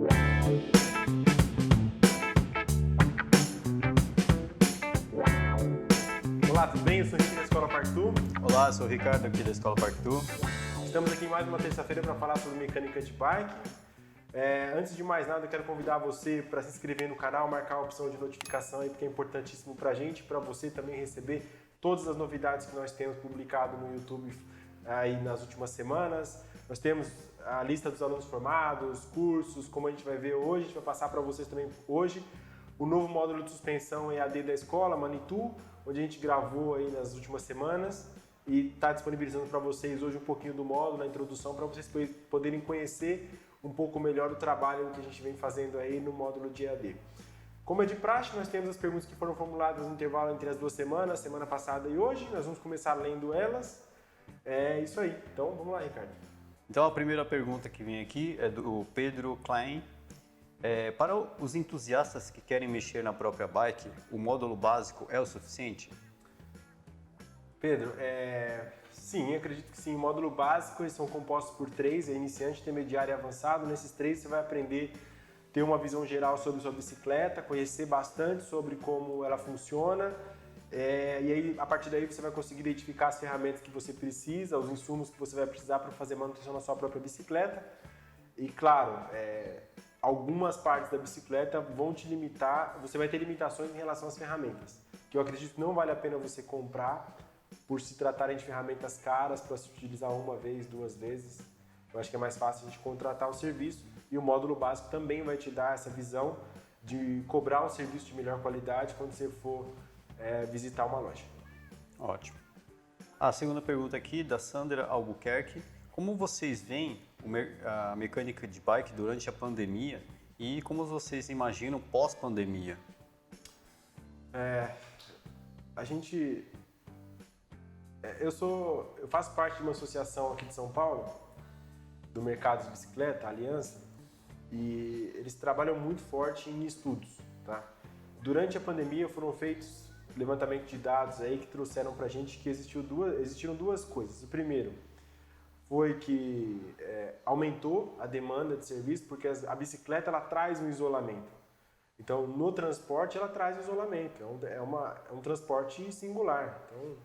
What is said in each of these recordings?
Olá, tudo bem? Eu sou o Ricardo da Escola Parktu. Olá, eu sou o Ricardo aqui da Escola Parktu. Estamos aqui em mais uma terça-feira para falar sobre mecânica de bike. Antes de mais nada, eu quero convidar você para se inscrever no canal, marcar a opção de notificação aí, porque é importantíssimo para a gente, para você também receber todas as novidades que nós temos publicado no YouTube aí nas últimas semanas. Nós temos a lista dos alunos formados, cursos, como a gente vai ver hoje, a gente vai passar para vocês também hoje o novo módulo de suspensão EAD da escola, Manitou, onde a gente gravou aí nas últimas semanas e está disponibilizando para vocês hoje um pouquinho do módulo, a introdução, para vocês poderem conhecer um pouco melhor o trabalho que a gente vem fazendo aí no módulo de EAD. Como é de praxe, nós temos as perguntas que foram formuladas no intervalo entre as 2 semanas, semana passada e hoje. Nós vamos começar lendo elas. É isso aí. Então, vamos lá, Ricardo. Então, a primeira pergunta que vem aqui é do Pedro Klein. Para os entusiastas que querem mexer na própria bike, o módulo básico é o suficiente? Pedro, sim, acredito que sim. O módulo básico, eles são compostos por 3, iniciante, intermediário e avançado. Nesses 3 você vai aprender a ter uma visão geral sobre sua bicicleta, conhecer bastante sobre como ela funciona. E aí, a partir daí, você vai conseguir identificar as ferramentas que você precisa, os insumos que você vai precisar para fazer manutenção na sua própria bicicleta. E, claro, algumas partes da bicicleta vão te limitar, você vai ter limitações em relação às ferramentas, que eu acredito que não vale a pena você comprar por se tratarem de ferramentas caras para se utilizar uma vez, 2 vezes. Eu acho que é mais fácil a gente contratar o serviço e o módulo básico também vai te dar essa visão de cobrar um serviço de melhor qualidade quando você for visitar uma loja. Ótimo. A segunda pergunta aqui da Sandra Albuquerque. Como vocês veem a mecânica de bike durante a pandemia e como vocês imaginam pós-pandemia? Eu faço parte de uma associação aqui de São Paulo, do mercado de bicicleta, a Aliança, e eles trabalham muito forte em estudos, tá? Durante a pandemia foram feitos levantamento de dados aí que trouxeram pra gente que existiram duas coisas. O primeiro foi que aumentou a demanda de serviço, porque a bicicleta ela traz um isolamento. Então, no transporte, ela traz o isolamento. É um transporte singular. Então,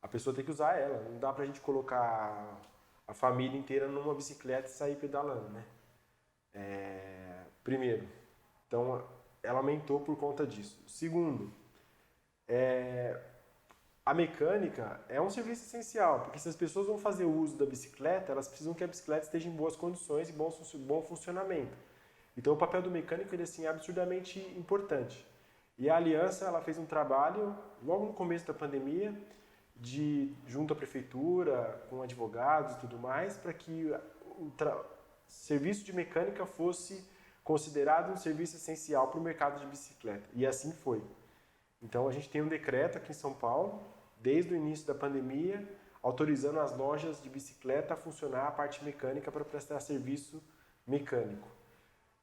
a pessoa tem que usar ela. Não dá pra gente colocar a família inteira numa bicicleta e sair pedalando, né? Primeiro. Então, ela aumentou por conta disso. Segundo, a mecânica é um serviço essencial, porque se as pessoas vão fazer uso da bicicleta, elas precisam que a bicicleta esteja em boas condições e bom funcionamento. Então o papel do mecânico ele, assim, é absurdamente importante. E a Aliança ela fez um trabalho, logo no começo da pandemia, junto à prefeitura, com advogados e tudo mais, para que o serviço de mecânica fosse considerado um serviço essencial para o mercado de bicicleta. E assim foi. Então a gente tem um decreto aqui em São Paulo, desde o início da pandemia, autorizando as lojas de bicicleta a funcionar a parte mecânica para prestar serviço mecânico.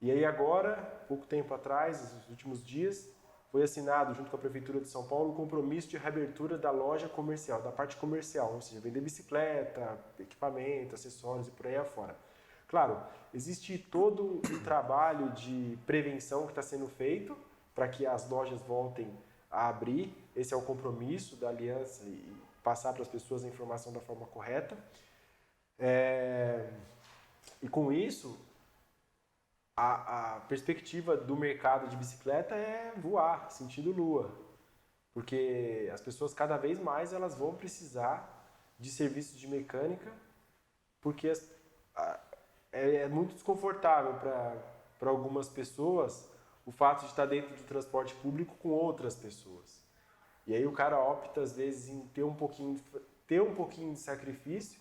E aí agora, pouco tempo atrás, nos últimos dias, foi assinado junto com a Prefeitura de São Paulo o compromisso de reabertura da loja comercial, da parte comercial, ou seja, vender bicicleta, equipamento, acessórios e por aí afora. Claro, existe todo um trabalho de prevenção que está sendo feito para que as lojas voltem a abrir. Esse é o compromisso da Aliança e passar para as pessoas a informação da forma correta. E com isso, a perspectiva do mercado de bicicleta é voar, sentido lua. Porque as pessoas cada vez mais elas vão precisar de serviços de mecânica, porque é muito desconfortável para algumas pessoas o fato de estar dentro do transporte público com outras pessoas. E aí o cara opta, às vezes, em ter um pouquinho de sacrifício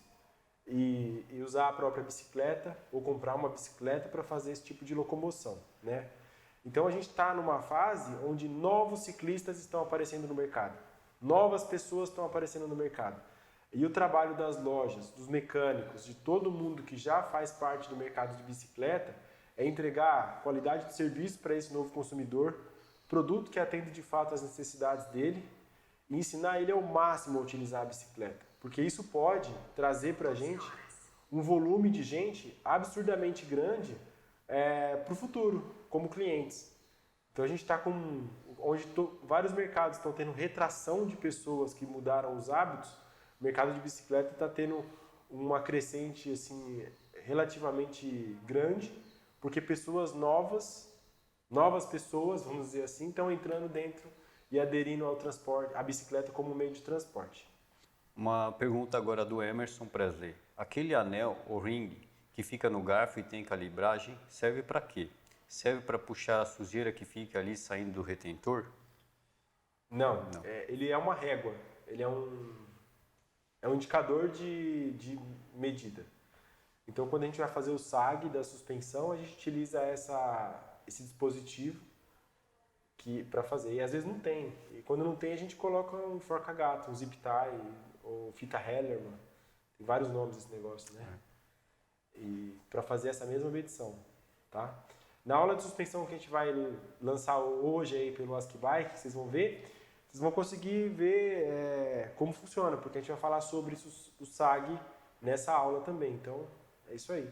e usar a própria bicicleta ou comprar uma bicicleta para fazer esse tipo de locomoção, né? Então a gente está numa fase onde novos ciclistas estão aparecendo no mercado, novas pessoas estão aparecendo no mercado. E o trabalho das lojas, dos mecânicos, de todo mundo que já faz parte do mercado de bicicleta é entregar qualidade de serviço para esse novo consumidor, produto que atende de fato às necessidades dele e ensinar ele ao máximo a utilizar a bicicleta. Porque isso pode trazer para a gente um volume de gente absurdamente grande para o futuro, como clientes. Então a gente está com, vários mercados estão tendo retração de pessoas que mudaram os hábitos, o mercado de bicicleta está tendo uma crescente assim, relativamente grande, porque pessoas novas pessoas, vamos dizer assim, estão entrando dentro e aderindo ao transporte, à bicicleta como meio de transporte. Uma pergunta agora do Emerson Presley. Aquele anel, ou ring, que fica no garfo e tem calibragem, serve para quê? Serve para puxar a sujeira que fica ali saindo do retentor? Não. Ele é uma régua, ele é um indicador de medida. Então, quando a gente vai fazer o SAG da suspensão, a gente utiliza esse dispositivo para fazer. E às vezes não tem. E quando não tem, a gente coloca um forca-gato, um zip tie, ou fita Hellerman. Tem vários nomes desse negócio, né? E para fazer essa mesma medição, tá? Na aula de suspensão que a gente vai lançar hoje aí pelo Ask Bike, vocês vão conseguir ver como funciona, porque a gente vai falar sobre o SAG nessa aula também. Então, é isso aí.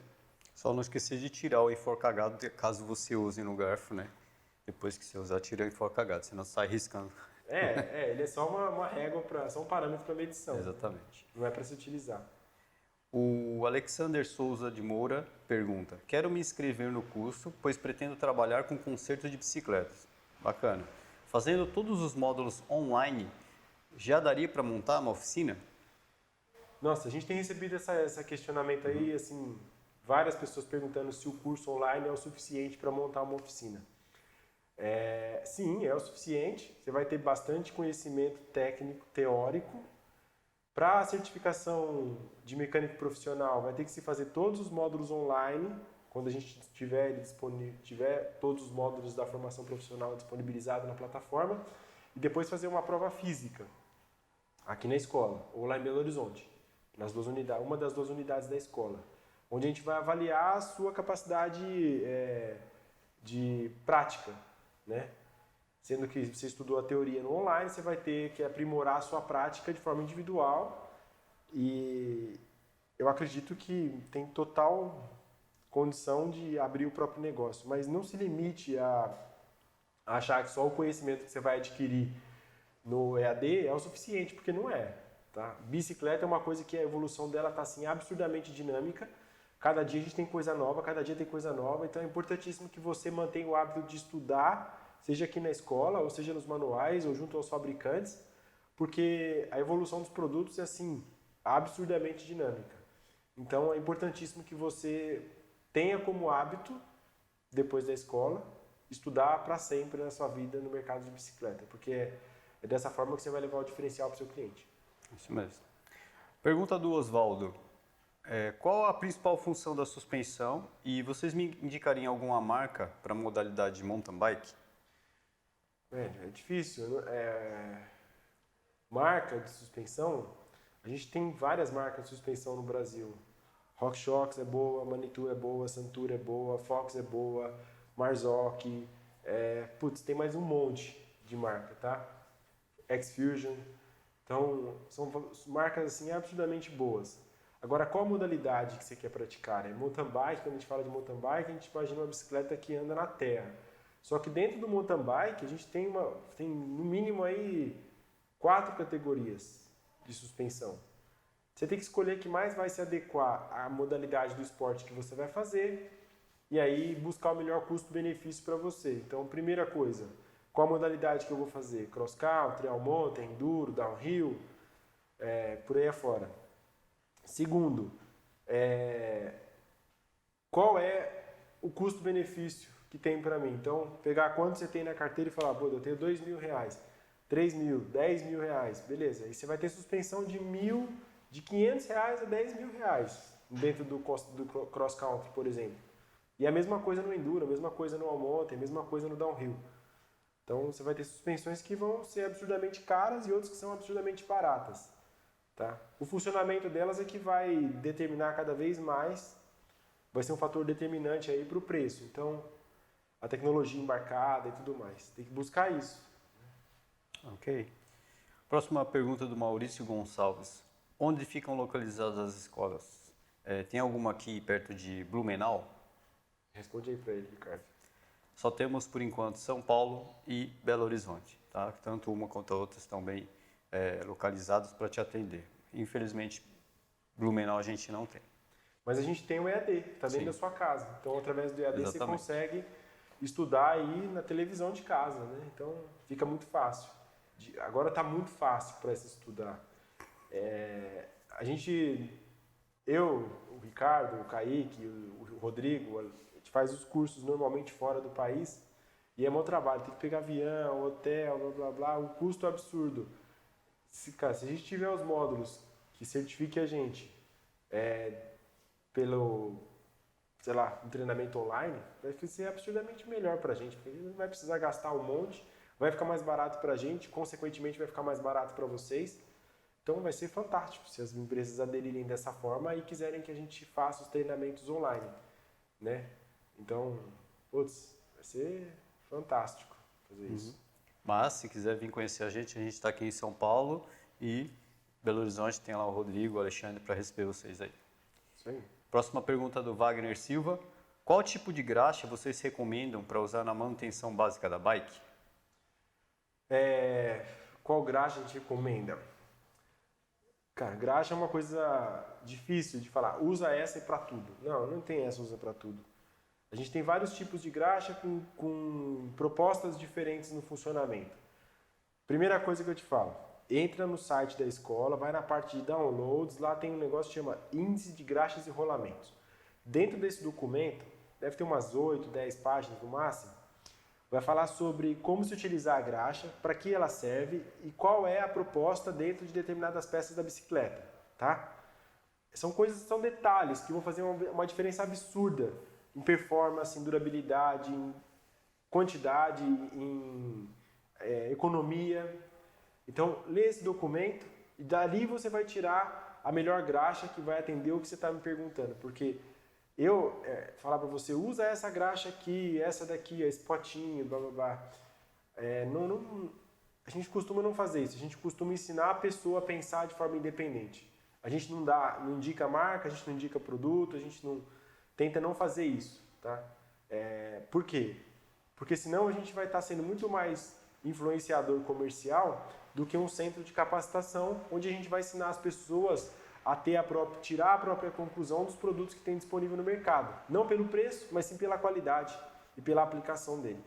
Só não esquecer de tirar o enforcagado caso você use no garfo, né? Depois que você usar, tira o enforcagado, senão sai riscando. Ele é só uma régua, só um parâmetro para medição. Exatamente. Não é para se utilizar. O Alexander Souza de Moura pergunta: quero me inscrever no curso, pois pretendo trabalhar com conserto de bicicletas. Bacana. Fazendo todos os módulos online, já daria para montar uma oficina? Nossa, a gente tem recebido esse questionamento aí, assim, várias pessoas perguntando se o curso online é o suficiente para montar uma oficina. Sim, é o suficiente. Você vai ter bastante conhecimento técnico, teórico. Para a certificação de mecânico profissional, vai ter que se fazer todos os módulos online, quando a gente tiver todos os módulos da formação profissional disponibilizados na plataforma, e depois fazer uma prova física, aqui na escola, ou lá em Belo Horizonte, uma das duas unidades da escola, onde a gente vai avaliar a sua capacidade de prática, né? Sendo que você estudou a teoria no online, você vai ter que aprimorar a sua prática de forma individual. E eu acredito que tem total condição de abrir o próprio negócio. Mas não se limite a achar que só o conhecimento que você vai adquirir no EAD é o suficiente, porque não é. Tá? Bicicleta é uma coisa que a evolução dela está assim, absurdamente dinâmica. Cada dia a gente tem coisa nova, cada dia tem coisa nova. Então é importantíssimo que você mantenha o hábito de estudar, seja aqui na escola, ou seja nos manuais, ou junto aos fabricantes, porque a evolução dos produtos é assim, absurdamente dinâmica. Então é importantíssimo que você tenha como hábito, depois da escola, estudar para sempre na sua vida no mercado de bicicleta, porque é dessa forma que você vai levar o diferencial para o seu cliente. Isso mesmo. Pergunta do Oswaldo. Qual a principal função da suspensão e vocês me indicariam alguma marca para a modalidade de mountain bike? É difícil. Marca de suspensão, a gente tem várias marcas de suspensão no Brasil. RockShox é boa, Manitou é boa, Santura é boa, Fox é boa, Marzocchi, tem mais um monte de marca, tá? X-Fusion. Então, são marcas assim absurdamente boas. Agora, qual a modalidade que você quer praticar? Mountain bike, quando a gente fala de mountain bike, a gente imagina uma bicicleta que anda na terra. Só que dentro do mountain bike a gente tem no mínimo aí 4 categorias de suspensão. Você tem que escolher que mais vai se adequar à modalidade do esporte que você vai fazer e aí buscar o melhor custo-benefício para você. Então, primeira coisa, qual a modalidade que eu vou fazer? Cross country, all mountain, enduro, downhill, por aí afora. Segundo, qual é o custo-benefício que tem para mim? Então, pegar quanto você tem na carteira e falar, eu tenho R$2.000, 3.000, 10.000 reais, beleza. Aí você vai ter suspensão de R$500 a R$10.000 dentro do cross country, por exemplo. E a mesma coisa no enduro, a mesma coisa no all mountain, a mesma coisa no downhill. Então você vai ter suspensões que vão ser absurdamente caras e outras que são absurdamente baratas. Tá? O funcionamento delas é que vai determinar cada vez mais, vai ser um fator determinante aí para o preço. Então, a tecnologia embarcada e tudo mais. Tem que buscar isso. Ok. Próxima pergunta do Maurício Gonçalves. Onde ficam localizadas as escolas? Tem alguma aqui perto de Blumenau? Responde aí para ele, Ricardo. Só temos, por enquanto, São Paulo e Belo Horizonte, tá? Tanto uma quanto a outra estão bem localizados para te atender. Infelizmente, Blumenau a gente não tem. Mas a gente tem o EAD, está dentro Sim. da sua casa. Então, através do EAD, Exatamente. você consegue estudar aí na televisão de casa, né? Então, fica muito fácil. Agora está muito fácil para se estudar. Eu, o Ricardo, o Kaique, o Rodrigo, a gente faz os cursos normalmente fora do país e é meu trabalho. Tem que pegar avião, hotel, blá, blá, blá. O custo é absurdo. Se a gente tiver os módulos que certifique a gente pelo, sei lá, um treinamento online, vai ser absurdamente melhor para a gente, porque a gente não vai precisar gastar um monte, vai ficar mais barato para a gente, consequentemente vai ficar mais barato para vocês. Então vai ser fantástico se as empresas aderirem dessa forma e quiserem que a gente faça os treinamentos online, né? Então, putz, vai ser fantástico fazer isso. Mas, se quiser vir conhecer a gente está aqui em São Paulo e Belo Horizonte tem lá o Rodrigo, o Alexandre para receber vocês aí. Isso aí. Próxima pergunta do Wagner Silva. Qual tipo de graxa vocês recomendam para usar na manutenção básica da bike? Qual graxa a gente recomenda? Cara, graxa é uma coisa difícil de falar. Usa essa e para tudo. Não tem essa usa para tudo. A gente tem vários tipos de graxa com propostas diferentes no funcionamento. Primeira coisa que eu te falo, entra no site da escola, vai na parte de downloads, lá tem um negócio que chama Índice de Graxas e Rolamentos. Dentro desse documento, deve ter umas 8, 10 páginas no máximo, vai falar sobre como se utilizar a graxa, para que ela serve e qual é a proposta dentro de determinadas peças da bicicleta, tá? São detalhes que vão fazer uma diferença absurda em performance, em durabilidade, em quantidade, em economia. Então, lê esse documento e dali você vai tirar a melhor graxa que vai atender o que você está me perguntando, porque falar para você, usa essa graxa aqui, essa daqui, esse potinho, blá blá blá. A gente costuma não fazer isso, a gente costuma ensinar a pessoa a pensar de forma independente. A gente não indica marca, a gente não indica produto, a gente tenta não fazer isso, tá? Por quê? Porque senão a gente vai estar sendo muito mais influenciador comercial do que um centro de capacitação, onde a gente vai ensinar as pessoas a tirar a própria conclusão dos produtos que tem disponível no mercado. Não pelo preço, mas sim pela qualidade e pela aplicação dele.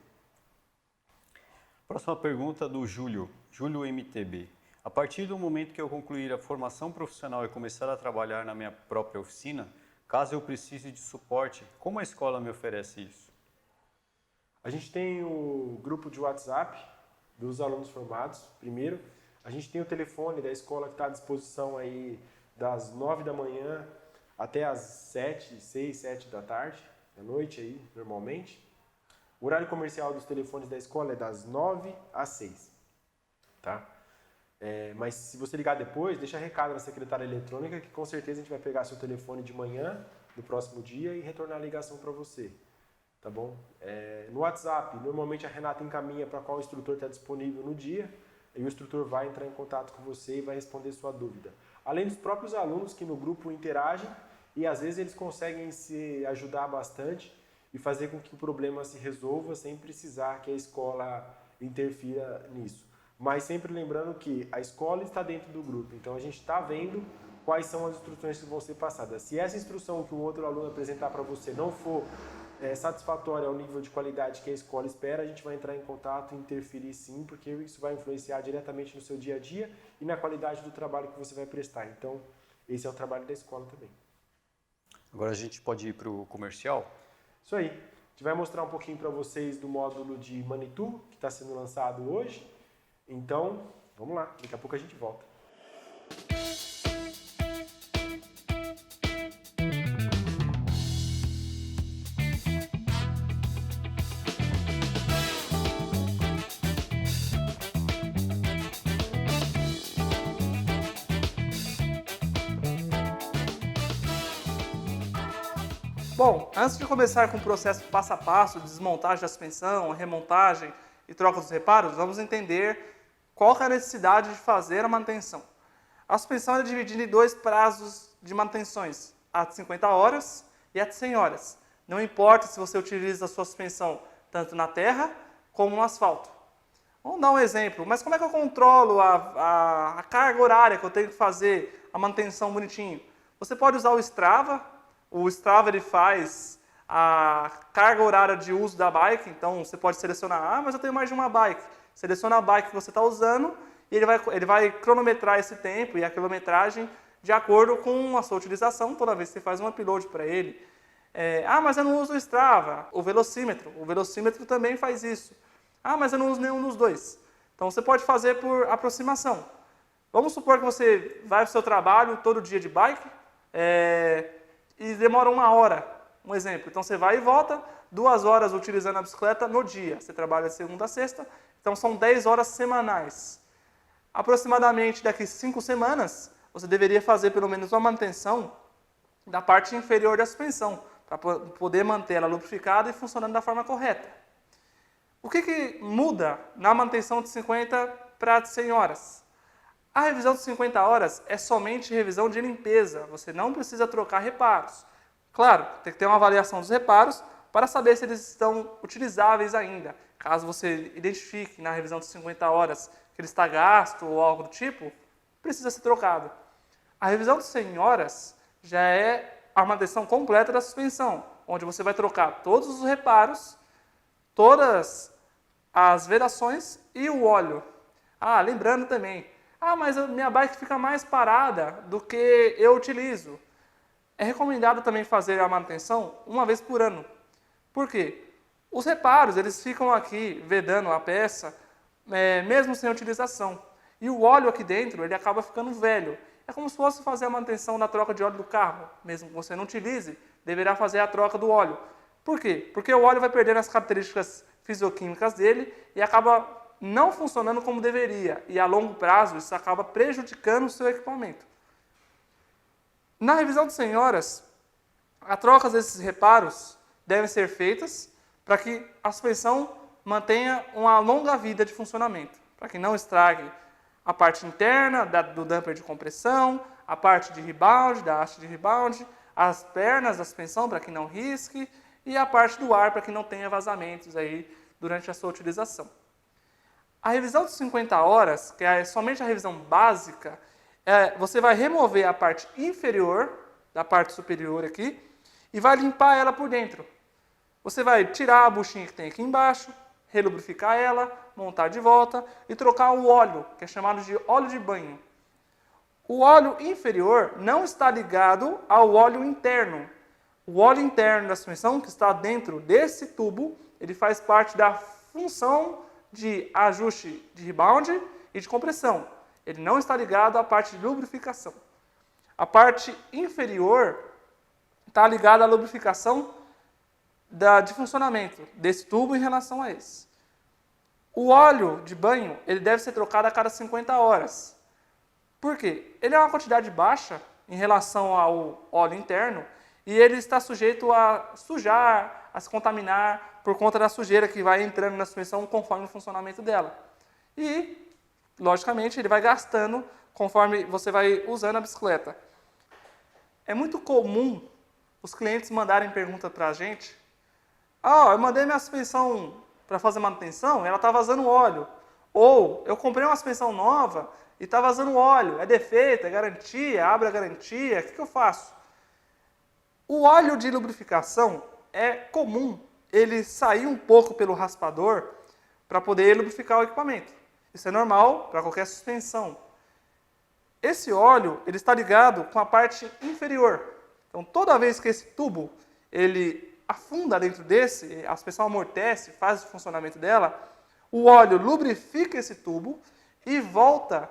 Próxima pergunta do Júlio MTB. A partir do momento que eu concluir a formação profissional e começar a trabalhar na minha própria oficina, caso eu precise de suporte, como a escola me oferece isso? A gente tem o grupo de WhatsApp dos alunos formados, primeiro. A gente tem o telefone da escola que está à disposição aí das 9 da manhã até as 6, 7 da tarde, da noite aí, normalmente. O horário comercial dos telefones da escola é das 9 às 6, tá? Mas se você ligar depois, deixa recado na secretária eletrônica que com certeza a gente vai pegar seu telefone de manhã, no próximo dia, e retornar a ligação para você, tá bom? No WhatsApp, normalmente a Renata encaminha para qual instrutor está disponível no dia, e o instrutor vai entrar em contato com você e vai responder sua dúvida. Além dos próprios alunos que no grupo interagem e às vezes eles conseguem se ajudar bastante e fazer com que o problema se resolva sem precisar que a escola interfira nisso. Mas sempre lembrando que a escola está dentro do grupo, então a gente está vendo quais são as instruções que vão ser passadas. Se essa instrução que o outro aluno apresentar para você não for satisfatória ao nível de qualidade que a escola espera, a gente vai entrar em contato e interferir sim, porque isso vai influenciar diretamente no seu dia a dia e na qualidade do trabalho que você vai prestar. Então, esse é o trabalho da escola também. Agora a gente pode ir para o comercial? Isso aí. A gente vai mostrar um pouquinho para vocês do módulo de Manitou, que está sendo lançado hoje. Então, vamos lá. Daqui a pouco a gente volta. Bom, antes de começar com o processo passo a passo, desmontagem da suspensão, remontagem e troca dos reparos, vamos entender qual é a necessidade de fazer a manutenção. A suspensão é dividida em dois prazos de manutenções, a de 50 horas e a de 100 horas. Não importa se você utiliza a sua suspensão tanto na terra como no asfalto. Vamos dar um exemplo. Mas como é que eu controlo a carga horária que eu tenho que fazer, a manutenção bonitinho? Você pode usar o Strava. O Strava ele faz a carga horária de uso da bike. Então você pode selecionar, mas eu tenho mais de uma bike. Seleciona a bike que você está usando e ele vai cronometrar esse tempo e a quilometragem de acordo com a sua utilização toda vez que você faz um upload para ele. Mas eu não uso o Strava, o velocímetro também faz isso. Mas eu não uso nenhum dos dois. Então você pode fazer por aproximação. Vamos supor que você vai para o seu trabalho todo dia de bike e demora 1 hora, um exemplo. Então você vai e volta 2 horas utilizando a bicicleta no dia. Você trabalha de segunda a sexta, então são 10 horas semanais. Aproximadamente daqui 5 semanas, você deveria fazer pelo menos uma manutenção da parte inferior da suspensão, para poder manter ela lubrificada e funcionando da forma correta. O que muda na manutenção de 50 para 100 horas? A revisão de 50 horas é somente revisão de limpeza, você não precisa trocar reparos. Claro, tem que ter uma avaliação dos reparos para saber se eles estão utilizáveis ainda. Caso você identifique na revisão de 50 horas que ele está gasto ou algo do tipo, precisa ser trocado. A revisão de 100 horas já é a manutenção completa da suspensão, onde você vai trocar todos os reparos, todas as vedações e o óleo. Lembrando também, mas a minha bike fica mais parada do que eu utilizo. É recomendado também fazer a manutenção 1 vez por ano. Por quê? Os reparos, eles ficam aqui vedando a peça, mesmo sem utilização. E o óleo aqui dentro, ele acaba ficando velho. É como se fosse fazer a manutenção da troca de óleo do carro. Mesmo que você não utilize, deverá fazer a troca do óleo. Por quê? Porque o óleo vai perdendo as características fisioquímicas dele e acaba não funcionando como deveria. E a longo prazo, isso acaba prejudicando o seu equipamento. Na revisão de 100 horas, a troca desses reparos devem ser feitas para que a suspensão mantenha uma longa vida de funcionamento, para que não estrague a parte interna do damper de compressão, a parte de rebound, da haste de rebound, as pernas da suspensão para que não risque e a parte do ar para que não tenha vazamentos aí durante a sua utilização. A revisão de 50 horas, que é somente a revisão básica, você vai remover a parte inferior da parte superior aqui e vai limpar ela por dentro. Você vai tirar a buchinha que tem aqui embaixo, relubrificar ela, montar de volta e trocar o óleo, que é chamado de óleo de banho. O óleo inferior não está ligado ao óleo interno. O óleo interno da suspensão, que está dentro desse tubo, ele faz parte da função de ajuste de rebound e de compressão. Ele não está ligado à parte de lubrificação. A parte inferior está ligada à lubrificação de funcionamento desse tubo em relação a esse. O óleo de banho ele deve ser trocado a cada 50 horas. Por quê? Ele é uma quantidade baixa em relação ao óleo interno e ele está sujeito a sujar, a se contaminar por conta da sujeira que vai entrando na suspensão conforme o funcionamento dela. E, logicamente, ele vai gastando conforme você vai usando a bicicleta. É muito comum os clientes mandarem pergunta para a gente. Eu mandei minha suspensão para fazer manutenção, ela está vazando óleo. Ou, eu comprei uma suspensão nova e está vazando óleo. É defeito, é garantia, abre a garantia, o que eu faço? O óleo de lubrificação é comum ele sair um pouco pelo raspador para poder lubrificar o equipamento. Isso é normal para qualquer suspensão. Esse óleo ele está ligado com a parte inferior. Então, toda vez que esse tubo ele afunda dentro desse, a suspensão amortece, faz o funcionamento dela, o óleo lubrifica esse tubo e volta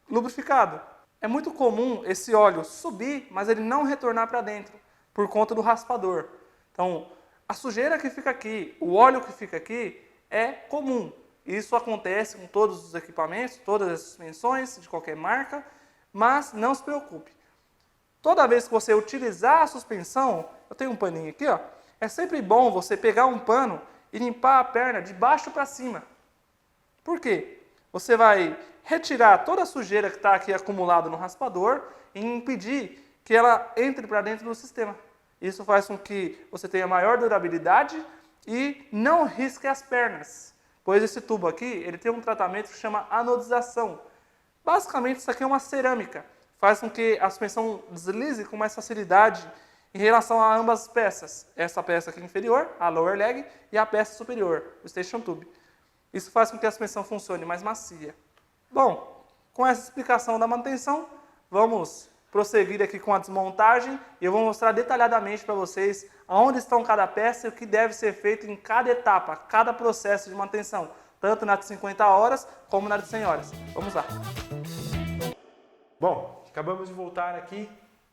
lubrificado. É muito comum esse óleo subir, mas ele não retornar para dentro, por conta do raspador. Então, a sujeira que fica aqui, o óleo que fica aqui, é comum. Isso acontece com todos os equipamentos, todas as suspensões, de qualquer marca, mas não se preocupe. Toda vez que você utilizar a suspensão, eu tenho um paninho aqui, é sempre bom você pegar um pano e limpar a perna de baixo para cima. Por quê? Você vai retirar toda a sujeira que está aqui acumulada no raspador e impedir que ela entre para dentro do sistema. Isso faz com que você tenha maior durabilidade e não risque as pernas, pois esse tubo aqui ele tem um tratamento que chama anodização. Basicamente, isso aqui é uma cerâmica, faz com que a suspensão deslize com mais facilidade em relação a ambas as peças. Essa peça aqui inferior, a lower leg, e a peça superior, o station tube. Isso faz com que a suspensão funcione mais macia. Bom, com essa explicação da manutenção, vamos prosseguir aqui com a desmontagem e eu vou mostrar detalhadamente para vocês aonde estão cada peça e o que deve ser feito em cada etapa, cada processo de manutenção, tanto na de 50 horas como na de 100 horas. Vamos lá. Bom, acabamos de voltar aqui.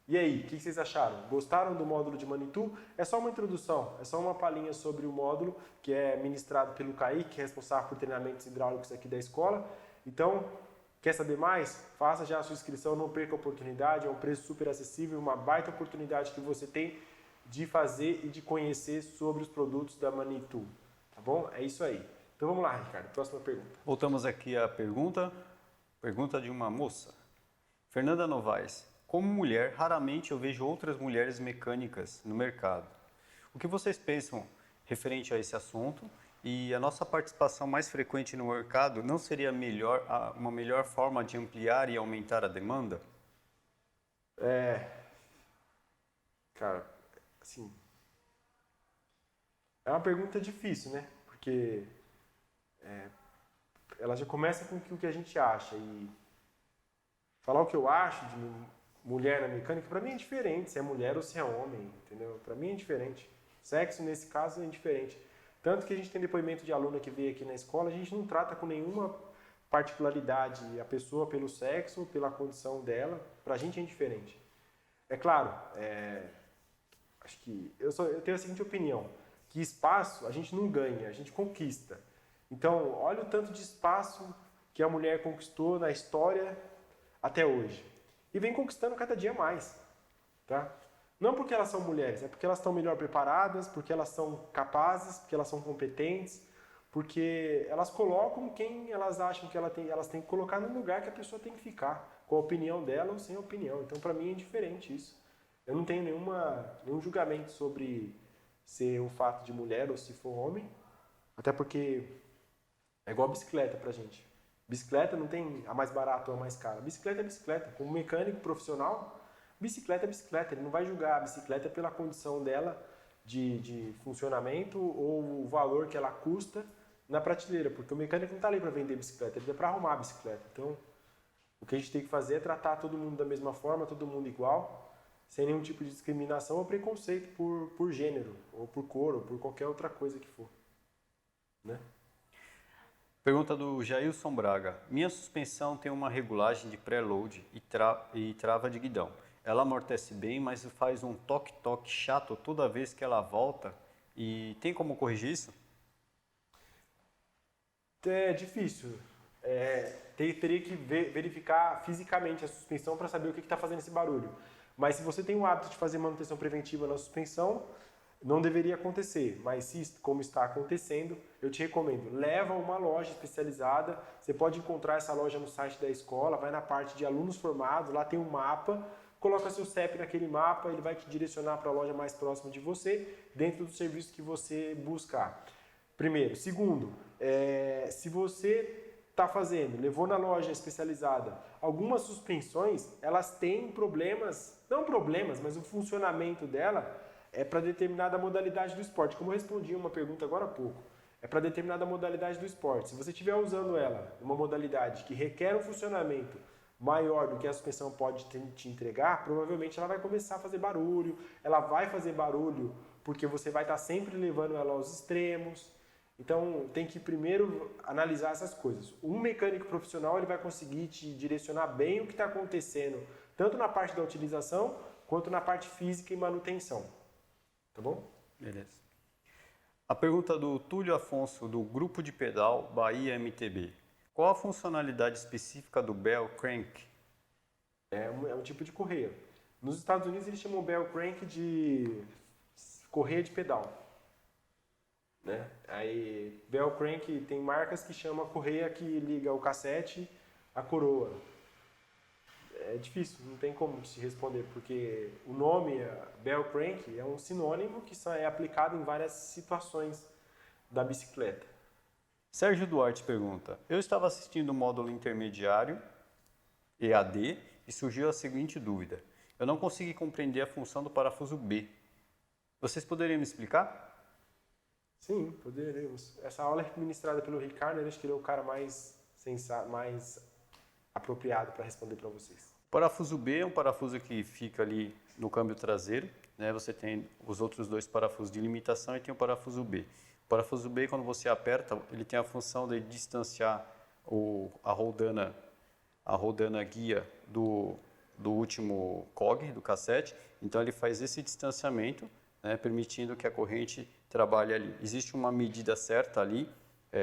E aí, o que vocês acharam? Gostaram do módulo de Manitou? É só uma introdução, é só uma palhinha sobre o módulo que é ministrado pelo Kaique, responsável por treinamentos hidráulicos aqui da escola. Então, quer saber mais? Faça já a sua inscrição, não perca a oportunidade, é um preço super acessível, uma baita oportunidade que você tem de fazer e de conhecer sobre os produtos da Manitou, tá bom? É isso aí. Então vamos lá, Ricardo, próxima pergunta. Voltamos aqui à pergunta de uma moça. Fernanda Novaes. Como mulher, raramente eu vejo outras mulheres mecânicas no mercado. O que vocês pensam referente a esse assunto? E a nossa participação mais frequente no mercado não seria uma melhor forma de ampliar e aumentar a demanda? Cara, assim, é uma pergunta difícil, né? Porque ela já começa com o que a gente acha e falar o que eu acho de mulher na mecânica, para mim é diferente, se é mulher ou se é homem, entendeu? Para mim é diferente. Sexo, nesse caso, é indiferente. Tanto que a gente tem depoimento de aluna que veio aqui na escola, a gente não trata com nenhuma particularidade a pessoa pelo sexo, pela condição dela, pra gente é indiferente. É claro, acho que eu tenho a seguinte opinião, que espaço a gente não ganha, a gente conquista. Então, olha o tanto de espaço que a mulher conquistou na história até hoje. E vem conquistando cada dia mais, tá? Não porque elas são mulheres, é porque elas estão melhor preparadas, porque elas são capazes, porque elas são competentes, porque elas colocam quem elas acham que elas têm que colocar no lugar que a pessoa tem que ficar, com a opinião dela ou sem opinião. Então, para mim, é indiferente isso. Eu não tenho nenhum julgamento sobre ser um fato de mulher ou se for homem, até porque é igual a bicicleta pra gente. Bicicleta não tem a mais barata ou a mais cara. Bicicleta é bicicleta. Como mecânico profissional, bicicleta é bicicleta. Ele não vai julgar a bicicleta pela condição dela de funcionamento ou o valor que ela custa na prateleira. Porque o mecânico não está ali para vender bicicleta, ele é para arrumar a bicicleta. Então, o que a gente tem que fazer é tratar todo mundo da mesma forma, todo mundo igual, sem nenhum tipo de discriminação ou preconceito por gênero, ou por cor, ou por qualquer outra coisa que for. Né? Pergunta do Jailson Braga. Minha suspensão tem uma regulagem de pré-load e trava de guidão. Ela amortece bem, mas faz um toque-toque chato toda vez que ela volta. E tem como corrigir isso? É difícil. Teria que verificar fisicamente a suspensão para saber o que está fazendo esse barulho. Mas se você tem o hábito de fazer manutenção preventiva na suspensão, não deveria acontecer, mas como está acontecendo, eu te recomendo, leva a uma loja especializada, você pode encontrar essa loja no site da escola, vai na parte de alunos formados, lá tem um mapa, coloca seu CEP naquele mapa, ele vai te direcionar para a loja mais próxima de você, dentro do serviço que você buscar. Primeiro. Segundo, se você está levou na loja especializada, algumas suspensões, elas têm problemas, não problemas, mas o funcionamento dela é para determinada modalidade do esporte. Como eu respondi uma pergunta agora há pouco, é para determinada modalidade do esporte. Se você estiver usando ela numa modalidade que requer um funcionamento maior do que a suspensão pode te entregar, provavelmente ela vai começar a fazer barulho, ela vai fazer barulho porque você vai estar sempre levando ela aos extremos. Então, tem que primeiro analisar essas coisas. Um mecânico profissional ele vai conseguir te direcionar bem o que está acontecendo, tanto na parte da utilização, quanto na parte física e manutenção. Tá bom? Beleza. A pergunta do Túlio Afonso, do Grupo de Pedal Bahia MTB. Qual a funcionalidade específica do Bell Crank? É um tipo de correia. Nos Estados Unidos eles chamam o Bell Crank de correia de pedal. Né? Aí, Bell Crank tem marcas que chamam a correia que liga o cassete à coroa. é difícil, não tem como te responder, porque o nome bell crank é um sinônimo que é aplicado em várias situações da bicicleta. Sérgio Duarte pergunta: eu estava assistindo o módulo intermediário EAD e surgiu a seguinte dúvida. Eu não consegui compreender a função do parafuso B. Vocês poderiam me explicar? Sim, poderemos. Essa aula é ministrada pelo Ricardo, eu acho que ele é o cara mais sensato, mais apropriado para responder para vocês. O parafuso B é um parafuso que fica ali no câmbio traseiro, né? Você tem os outros dois parafusos de limitação e tem o parafuso B. O parafuso B, quando você aperta, ele tem a função de distanciar a roldana guia do último cog, do cassete. Então ele faz esse distanciamento, né, permitindo que a corrente trabalhe ali. Existe uma medida certa ali,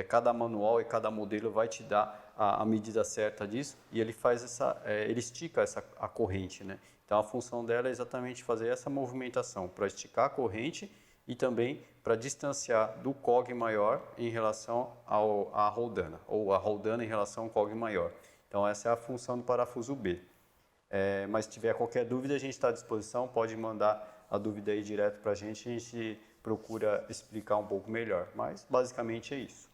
cada manual e cada modelo vai te dar a medida certa disso, e ele faz ele estica a corrente, né? Então a função dela é exatamente fazer essa movimentação para esticar a corrente e também para distanciar do cog maior em relação à roldana, ou a roldana em relação ao cog maior. Então essa é a função do parafuso B. Mas se tiver qualquer dúvida, a gente está à disposição, pode mandar a dúvida aí direto para a gente procura explicar um pouco melhor, mas basicamente é isso.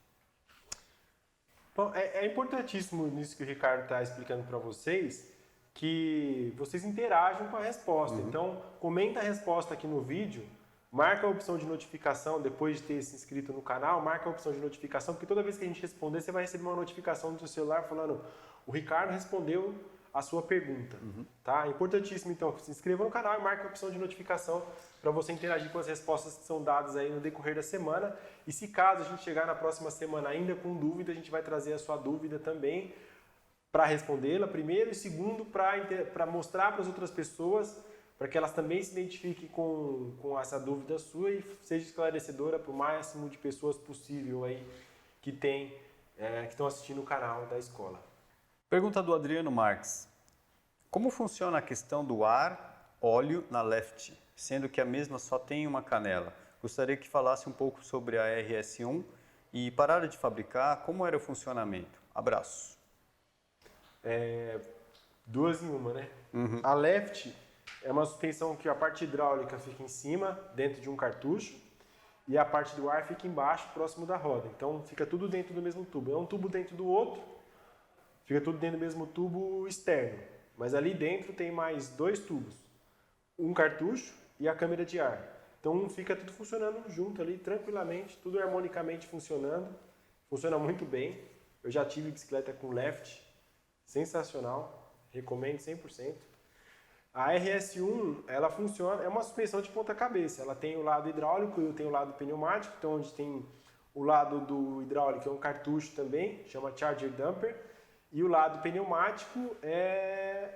Bom, é importantíssimo nisso que o Ricardo está explicando para vocês, que vocês interajam com a resposta. Então, comenta a resposta aqui no vídeo, marca a opção de notificação, depois de ter se inscrito no canal, marca a opção de notificação, porque toda vez que a gente responder, você vai receber uma notificação no seu celular falando: o Ricardo respondeu a sua pergunta. Tá? É importantíssimo, então, se inscreva no canal e marque a opção de notificação para você interagir com as respostas que são dadas aí no decorrer da semana. E se caso a gente chegar na próxima semana ainda com dúvida, a gente vai trazer a sua dúvida também para respondê-la, primeiro, e segundo, para mostrar para as outras pessoas, para que elas também se identifiquem com essa dúvida sua e seja esclarecedora para o máximo de pessoas possível aí que estão assistindo o canal da escola. Pergunta do Adriano Marques: como funciona a questão do ar-óleo na Left, sendo que a mesma só tem uma canela? Gostaria que falasse um pouco sobre a RS1 e, para de fabricar, como era o funcionamento. Abraço. Duas em uma, né? A Left é uma suspensão que a parte hidráulica fica em cima, dentro de um cartucho, e a parte do ar fica embaixo, próximo da roda. Então fica tudo dentro do mesmo tubo. É um tubo dentro do outro, fica tudo dentro do mesmo tubo externo. Mas ali dentro tem mais dois tubos, um cartucho e a câmara de ar. Então fica tudo funcionando junto ali, tranquilamente, tudo harmonicamente funcionando. Funciona muito bem. Eu já tive bicicleta com Left, sensacional, recomendo 100%. A RS1, ela funciona, é uma suspensão de ponta cabeça. Ela tem o lado hidráulico e tem o lado pneumático. Então onde tem o lado do hidráulico é um cartucho também, chama Charger Dumper. E o lado pneumático é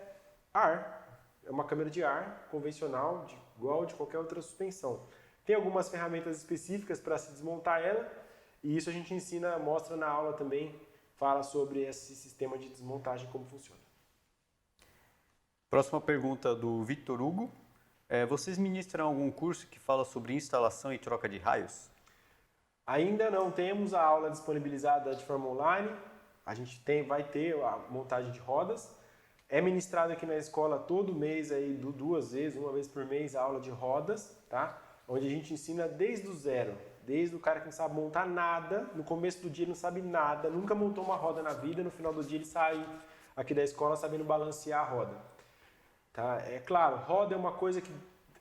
ar, é uma câmara de ar convencional, igual de qualquer outra suspensão. Tem algumas ferramentas específicas para se desmontar ela, e isso a gente ensina, mostra na aula também, fala sobre esse sistema de desmontagem, como funciona. Próxima pergunta do Victor Hugo: vocês ministram algum curso que fala sobre instalação e troca de raios? Ainda não temos a aula disponibilizada de forma online. A gente vai ter a montagem de rodas. É ministrado aqui na escola todo mês, aí, 2 vezes, 1 vez por mês, a aula de rodas, tá? Onde a gente ensina desde o zero, desde o cara que não sabe montar nada, no começo do dia ele não sabe nada, nunca montou uma roda na vida, no final do dia ele sai aqui da escola sabendo balancear a roda. Tá? É claro, roda é uma coisa que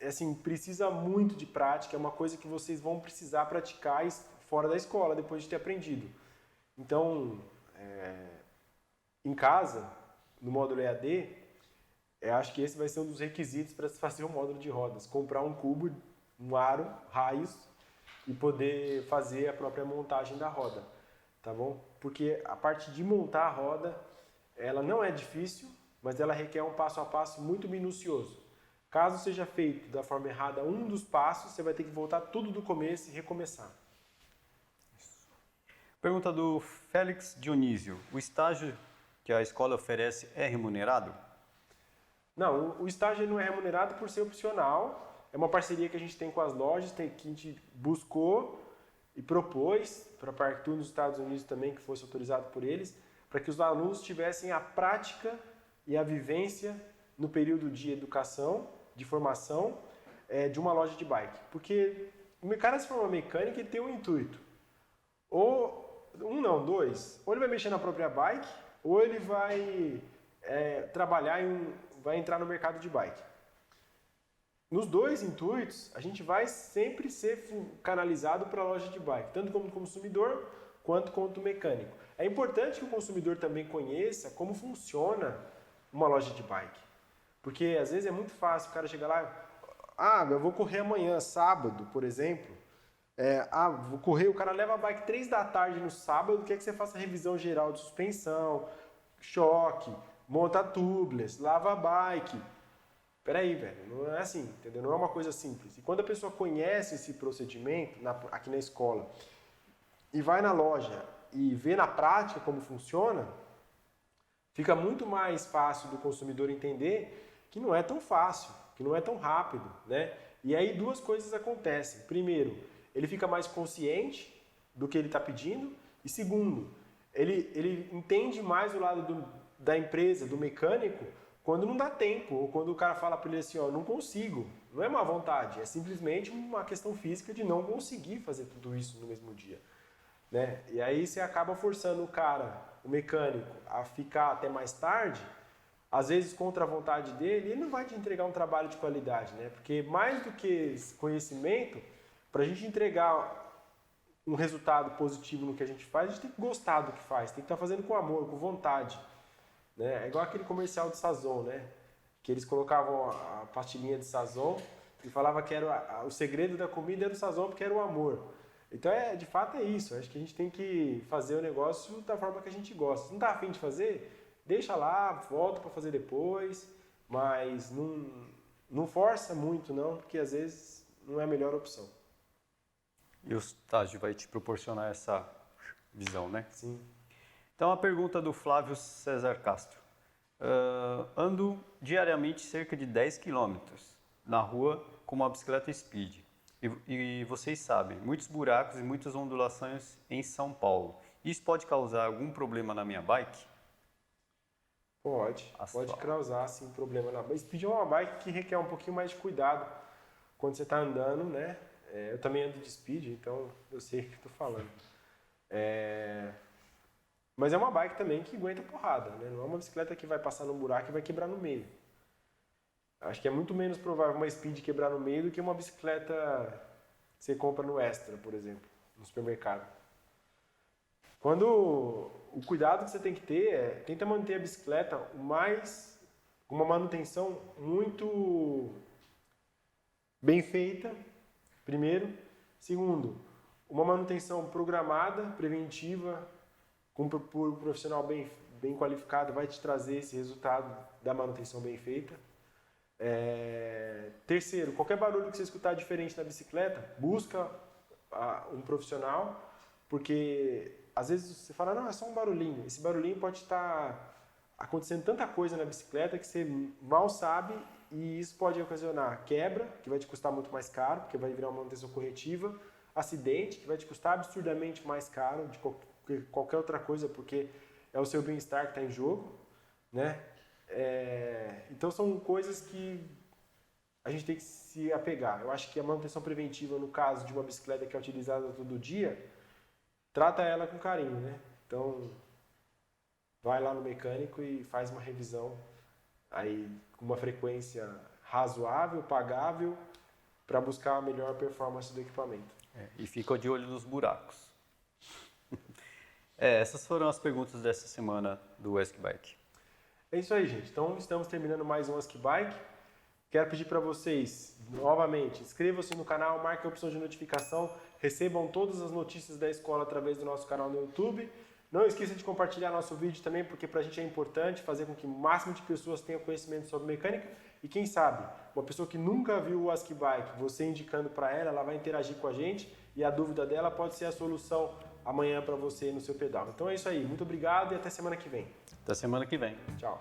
assim, precisa muito de prática, é uma coisa que vocês vão precisar praticar fora da escola, depois de ter aprendido. Então, em casa, no módulo EAD, eu acho que esse vai ser um dos requisitos para se fazer o módulo de rodas. Comprar um cubo, um aro, raios e poder fazer a própria montagem da roda, tá bom? Porque a parte de montar a roda, ela não é difícil, mas ela requer um passo a passo muito minucioso. Caso seja feito da forma errada um dos passos, você vai ter que voltar tudo do começo e recomeçar. Pergunta do Félix Dionísio: o estágio que a escola oferece é remunerado? Não, o estágio não é remunerado por ser opcional. É uma parceria que a gente tem com as lojas, que a gente buscou e propôs para a Parktour nos Estados Unidos também, que fosse autorizado por eles, para que os alunos tivessem a prática e a vivência no período de educação, de formação, de uma loja de bike. Porque o cara se forma mecânico, ele tem um intuito. Dois. Ou ele vai mexer na própria bike, ou ele vai trabalhar vai entrar no mercado de bike. Nos dois intuitos, a gente vai sempre ser canalizado para a loja de bike, tanto como consumidor quanto como mecânico. É importante que o consumidor também conheça como funciona uma loja de bike. Porque às vezes é muito fácil o cara chegar lá, eu vou correr amanhã, sábado, por exemplo. Vou correr, o cara leva a bike 3 da tarde no sábado, quer que você faça revisão geral de suspensão, choque, monta tubeless, lava a bike. Peraí, velho, não é assim, entendeu? Não é uma coisa simples. E quando a pessoa conhece esse procedimento aqui na escola e vai na loja e vê na prática como funciona, fica muito mais fácil do consumidor entender que não é tão fácil, que não é tão rápido, né? E aí duas coisas acontecem. Primeiro, ele fica mais consciente do que ele está pedindo. E segundo, ele entende mais o lado da empresa, do mecânico, quando não dá tempo, ou quando o cara fala para ele assim, não consigo. Não é má vontade, é simplesmente uma questão física de não conseguir fazer tudo isso no mesmo dia. Né? E aí você acaba forçando o mecânico, a ficar até mais tarde, às vezes contra a vontade dele, ele não vai te entregar um trabalho de qualidade, né? Porque mais do que conhecimento, para a gente entregar um resultado positivo no que a gente faz, a gente tem que gostar do que faz, tem que estar fazendo com amor, com vontade. Né? É igual aquele comercial de Sazon, né? Que eles colocavam a pastilhinha de Sazon e falava que era o segredo da comida era o Sazon porque era o amor. Então, de fato é isso. Acho que a gente tem que fazer o negócio da forma que a gente gosta. Se não está afim de fazer, deixa lá, volta para fazer depois, mas não força muito não, porque às vezes não é a melhor opção. E o estágio vai te proporcionar essa visão, né? Sim. Então, a pergunta do Flávio César Castro. Ando diariamente cerca de 10 quilômetros na rua com uma bicicleta Speed. E vocês sabem, muitos buracos e muitas ondulações em São Paulo. Isso pode causar algum problema na minha bike? Pode causar sim problema na bike. Speed é uma bike que requer um pouquinho mais de cuidado quando você está andando, né? Eu também ando de Speed, então eu sei o que estou falando. Mas é uma bike também que aguenta porrada, né? Não é uma bicicleta que vai passar num buraco e vai quebrar no meio. Acho que é muito menos provável uma Speed quebrar no meio do que uma bicicleta que você compra no Extra, por exemplo, no supermercado. O cuidado que você tem que ter tenta manter a bicicleta com uma manutenção muito bem feita, primeiro. Segundo, uma manutenção programada, preventiva, por um profissional bem qualificado, vai te trazer esse resultado da manutenção bem feita. Terceiro, qualquer barulho que você escutar diferente na bicicleta, busca um profissional, porque às vezes você fala, não, é só um barulhinho. Esse barulhinho pode estar acontecendo tanta coisa na bicicleta que você mal sabe, e isso pode ocasionar quebra, que vai te custar muito mais caro, porque vai virar uma manutenção corretiva, acidente, que vai te custar absurdamente mais caro de qualquer outra coisa, porque é o seu bem-estar que está em jogo, né? Então são coisas que a gente tem que se apegar. Eu acho que a manutenção preventiva, no caso de uma bicicleta que é utilizada todo dia, trata ela com carinho, né? Então vai lá no mecânico e faz uma revisão aí com uma frequência razoável, pagável, para buscar a melhor performance do equipamento. E fica de olho nos buracos. Essas foram as perguntas dessa semana do Ask Bike. É isso aí, gente. Então, estamos terminando mais um Ask Bike. Quero pedir para vocês, novamente, inscrevam-se no canal, marquem a opção de notificação, recebam todas as notícias da escola através do nosso canal no YouTube. Não esqueça de compartilhar nosso vídeo também, porque para a gente é importante fazer com que o máximo de pessoas tenham conhecimento sobre mecânica. E quem sabe, uma pessoa que nunca viu o Ask Bike, você indicando para ela vai interagir com a gente e a dúvida dela pode ser a solução amanhã para você no seu pedal. Então é isso aí. Muito obrigado e até semana que vem. Até semana que vem. Tchau.